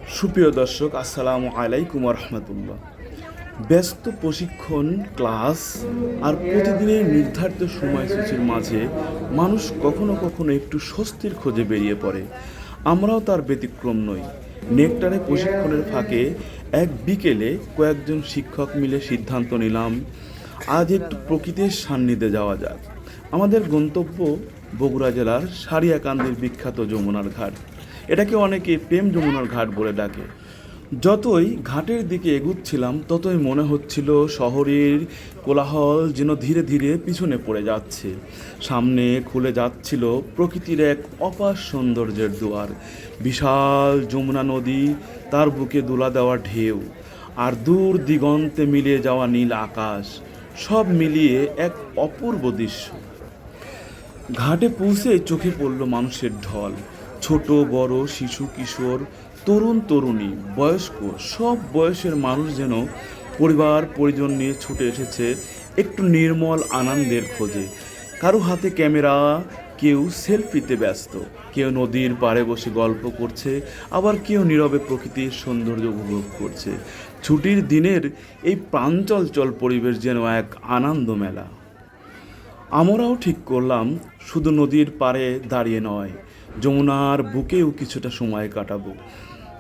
সুপ্রিয় দর্শক, আসসালামু আলাইকুম রহমতুল্লাহ। ব্যস্ত প্রশিক্ষণ ক্লাস আর প্রতিদিনের নির্ধারিত সময়সূচির মাঝে মানুষ কখনো কখনো একটু স্বস্তির খোঁজে বেরিয়ে পড়ে। আমরাও তার ব্যতিক্রম নই। নেকটারে প্রশিক্ষণের ফাঁকে এক বিকেলে কয়েকজন শিক্ষক মিলে সিদ্ধান্ত নিলাম, আজ একটু প্রকৃতির সান্নিধ্যে যাওয়া যাক। আমাদের গন্তব্য বগুড়া জেলার সারিয়াকান্দির বিখ্যাত যমুনার ঘাট। এটাকে অনেকে প্রেম যমুনার ঘাট বলে ডাকে। যতই ঘাটের দিকে এগুচ্ছিলাম ততই মনে হচ্ছিল শহরের কোলাহল যেন ধীরে ধীরে পিছনে পড়ে যাচ্ছে। সামনে খুলে যাচ্ছিল প্রকৃতির এক অপার সৌন্দর্যের দুয়ার। বিশাল যমুনা নদী, তার বুকে দোলা দেওয়া ঢেউ, আর দূর দিগন্তে মিলিয়ে যাওয়া নীল আকাশ, সব মিলিয়ে এক অপূর্ব দৃশ্য। ঘাটে পৌঁছে চোখে পড়ল মানুষের ঢল। ছোট বড়, শিশু কিশোর, তরুণ তরুণী, বয়স্ক, সব বয়সের মানুষ যেন পরিবার পরিজন নিয়ে ছুটে এসেছে একটু নির্মল আনন্দের খোঁজে। কারো হাতে ক্যামেরা, কেউ সেলফিতে ব্যস্ত, কেউ নদীর পাড়ে বসে গল্প করছে, আবার কেউ নীরবে প্রকৃতির সৌন্দর্য উপভোগ করছে। ছুটির দিনের এই প্রাণচঞ্চল পরিবেশ যেন এক আনন্দ মেলা। আমরাও ঠিক করলাম শুধু নদীর পাড়ে দাঁড়িয়ে নয়, যমুনার বুকেও কিছুটা সময় কাটাবো।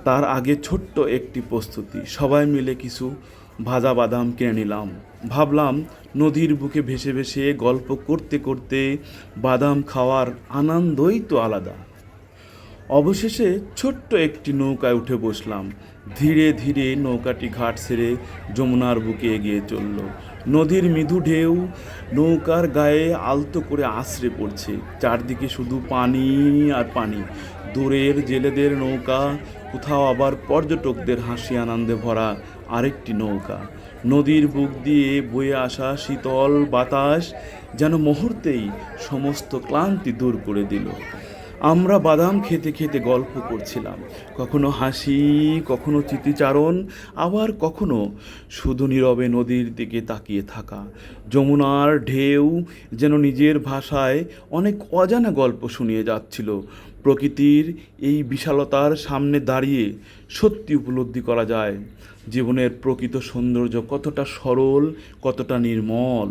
তার আগে ছোট্ট একটি প্রস্তুতি, সবাই মিলে কিছু ভাজা বাদাম কিনে নিলাম। ভাবলাম নদীর বুকে ভেসে ভেসে গল্প করতে করতে বাদাম খাওয়ার আনন্দই তো আলাদা। অবশেষে ছোট্ট একটি নৌকায় উঠে বসলাম। ধীরে ধীরে নৌকাটি ঘাট ছেড়ে যমুনার বুকে এগিয়ে চলল। নদীর মৃদু ঢেউ নৌকার গায়ে আলতো করে আছড়ে পড়ছে। চারদিকে শুধু পানি আর পানি। দূরের জেলেদের নৌকা, কোথাও আবার পর্যটকদের হাসি আনন্দে ভরা আরেকটি নৌকা। নদীর বুক দিয়ে বয়ে আসা শীতল বাতাস যেন মুহূর্তেই সমস্ত ক্লান্তি দূর করে দিল। আমরা বাদাম খেতে খেতে গল্প করছিলাম, কখনো হাসি, কখনো স্মৃতিচারণ, আবার কখনো শুধু নীরবে নদীর দিকে তাকিয়ে থাকা। যমুনার ঢেউ যেন নিজের ভাষায় অনেক অজানা গল্প শুনিয়ে যাচ্ছিল। প্রকৃতির এই বিশালতার সামনে দাঁড়িয়ে সত্যি উপলব্ধি করা যায় জীবনের প্রকৃত সৌন্দর্য কতটা সরল, কতটা নির্মল।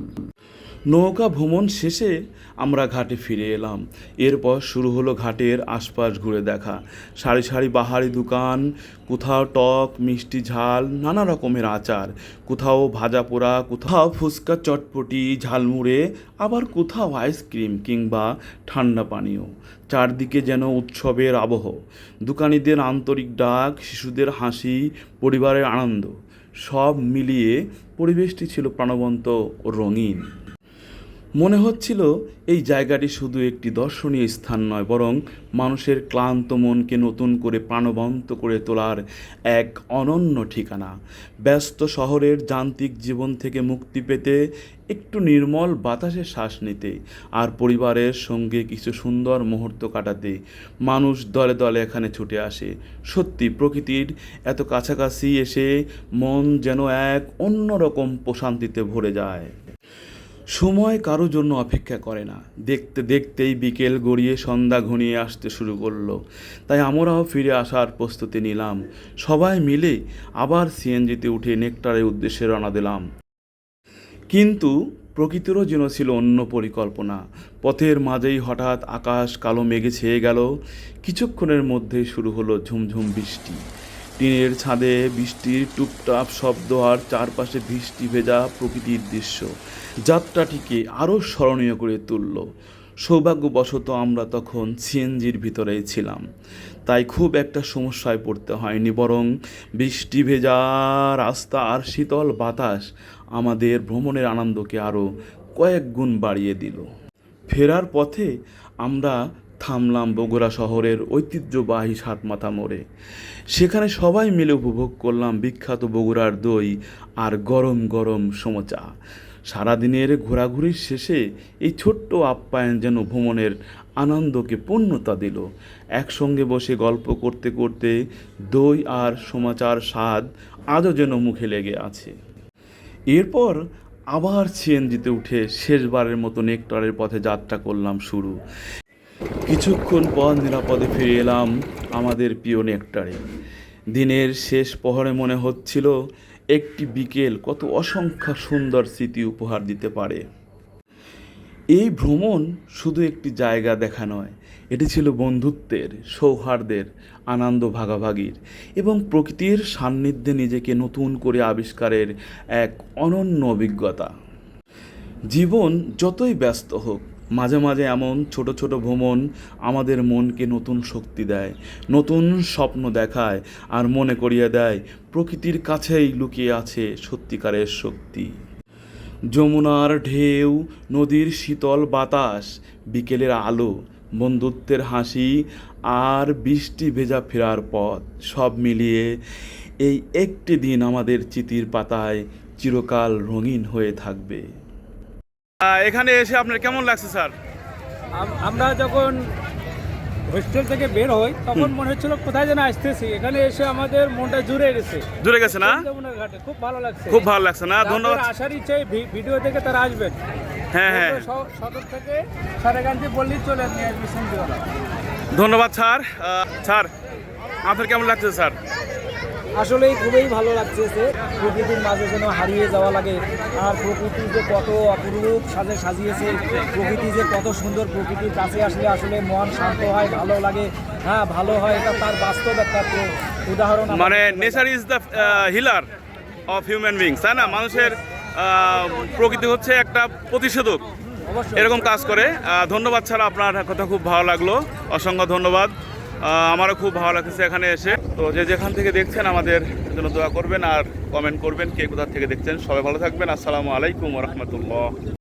নৌকা ভ্রমণ শেষে আমরা ঘাটে ফিরে এলাম। এরপর শুরু হলো ঘাটের আশপাশ ঘুরে দেখা। সারি সারি বাহারি দোকান, কোথাও টক মিষ্টি ঝাল নানা রকমের আচার, কোথাও ভাজা পোড়া, কোথাও ফুচকা চটপটি ঝালমুড়ে, আবার কোথাও আইসক্রিম কিংবা ঠান্ডা পানীয়। চারদিকে যেন উৎসবের আবহ। দোকানিদের আন্তরিক ডাক, শিশুদের হাসি, পরিবারের আনন্দ, সব মিলিয়ে পরিবেশটি ছিল প্রাণবন্ত ও রঙিন। মনে হচ্ছিল এই জায়গাটি শুধু একটি দর্শনীয় স্থান নয়, বরং মানুষের ক্লান্ত মনকে নতুন করে প্রাণবন্ত করে তোলার এক অনন্য ঠিকানা। ব্যস্ত শহরের যান্ত্রিক জীবন থেকে মুক্তি পেতে, একটু নির্মল বাতাসে শ্বাস নিতে, আর পরিবারের সঙ্গে কিছু সুন্দর মুহূর্ত কাটাতে মানুষ দলে দলে এখানে ছুটে আসে। সত্যি প্রকৃতির এত কাছাকাছি এসে মন যেন এক অন্যরকম প্রশান্তিতে ভরে যায়। সময় কারো জন্য অপেক্ষা করে না। দেখতে দেখতেই বিকেল গড়িয়ে সন্ধ্যা ঘনিয়ে আসতে শুরু করলো। তাই আমরাও ফিরে আসার প্রস্তুতি নিলাম। সবাই মিলে আবার সিএনজিতে উঠে নেকটারের উদ্দেশ্যে রওনা দিলাম। কিন্তু প্রকৃতিরও যেন ছিল অন্য পরিকল্পনা। পথের মাঝেই হঠাৎ আকাশ কালো মেঘে ছেয়ে গেল। কিছুক্ষণের মধ্যেই শুরু হলো ঝুমঝুম বৃষ্টি। টিনের ছাদে বৃষ্টির টুপটাপ শব্দ আর চারপাশে বৃষ্টি ভেজা প্রকৃতির দৃশ্য যাত্রাটিকে আরও স্মরণীয় করে তুলল। সৌভাগ্যবশত আমরা তখন সিএনজির ভিতরেই ছিলাম, তাই খুব একটা সমস্যায় পড়তে হয়নি, বরং বৃষ্টি ভেজা রাস্তা আর শীতল বাতাস আমাদের ভ্রমণের আনন্দকে আরও কয়েক গুণ বাড়িয়ে দিল। ফেরার পথে আমরা থামলাম বগুড়া শহরের ঐতিহ্যবাহী সাতমাথা মোড়ে। সেখানে সবাই মিলে উপভোগ করলাম বিখ্যাত বগুড়ার দই আর গরম গরম সমোচা। সারাদিনের ঘোরাঘুরির শেষে এই ছোট্ট আপ্যায়ন যেন ভ্রমণের আনন্দকে পূর্ণতা দিল। একসঙ্গে বসে গল্প করতে করতে দই আর সমোচার স্বাদ আজও যেন মুখে লেগে আছে। এরপর আবার সিএনজিতে উঠে শেষবারের মতো নেকটারের পথে যাত্রা করলাম শুরু। কিছুক্ষণ পর নিরাপদে ফিরে এলাম আমাদের প্রিয় নেকটারে। দিনের শেষ প্রহরে মনে হচ্ছিল একটি বিকেল কত অসংখ্য সুন্দর স্মৃতি উপহার দিতে পারে। এই ভ্রমণ শুধু একটি জায়গা দেখা নয়, এটি ছিল বন্ধুত্বের, সৌহার্দ্যের, আনন্দ ভাগাভাগির এবং প্রকৃতির সান্নিধ্যে নিজেকে নতুন করে আবিষ্কারের এক অনন্য অভিজ্ঞতা। জীবন যতই ব্যস্ত হোক, মাঝে মাঝে এমন ছোট ছোট ভ্রমণ আমাদের মনকে নতুন শক্তি দেয়, নতুন স্বপ্ন দেখায় আর মনে করিয়ে দেয় প্রকৃতির কাছেই লুকিয়ে আছে সত্যিকারের শক্তি। যমুনার ঢেউ, নদীর শীতল বাতাস, বিকেলের আলো, বন্ধুত্বের হাসি আর বৃষ্টি ভেজা ফেরার পথ, সব মিলিয়ে এই একটি দিন আমাদের স্মৃতির পাতায় চিরকাল রঙিন হয়ে থাকবে। এখানে এসে আপনার কেমন লাগছে স্যার? আমরা যখন হোস্টেল থেকে বের হই তখন মনে হচ্ছিল কোথায় যেন আসতেছি, এখানে এসে আমাদের মনটা জুড়ে গেছে। জুড়ে গেছে না? যমুনার ঘাটে খুব ভালো লাগছে। খুব ভালো লাগছে না? ধন্যবাদ। আসার ইচ্ছে, ভিডিও দেখে তারা আসবেন। হ্যাঁ হ্যাঁ, সদর থেকে সারেগান্ধি বললেই চলে আপনি অ্যাডমিশন দেওয়া। ধন্যবাদ স্যার। স্যার আপনার কেমন লাগছে স্যার? আসলে খুবই ভালো লাগছে, প্রকৃতির মাঝে যেন হারিয়ে যাওয়া লাগে। আর প্রকৃতি যে কত অপরূপ সাজে সাজিয়েছে, প্রকৃতি যে কত সুন্দর, প্রকৃতির কাছে আসলে আসলে মন শান্ত হয়, ভালো লাগে। হ্যাঁ, ভালো হয়, এটা তার বাস্তব একটা উদাহরণ। মানে nature is the healer of human beings, তাই না? মানুষের প্রকৃতি হচ্ছে একটা প্রতিষেধক, এরকম কাজ করে। ধন্যবাদ স্যার, আপনার কথা খুব ভালো লাগলো, অসংখ্য ধন্যবাদ। আমারও খুব ভালো লাগছে এখানে এসে। তো যে যেখান থেকে দেখছেন আমাদের জন্য দোয়া করবেন আর কমেন্ট করবেন কে কোথা থেকে দেখছেন। সবাই ভালো থাকবেন। আসসালামু আলাইকুম ওয়া রাহমাতুল্লাহ।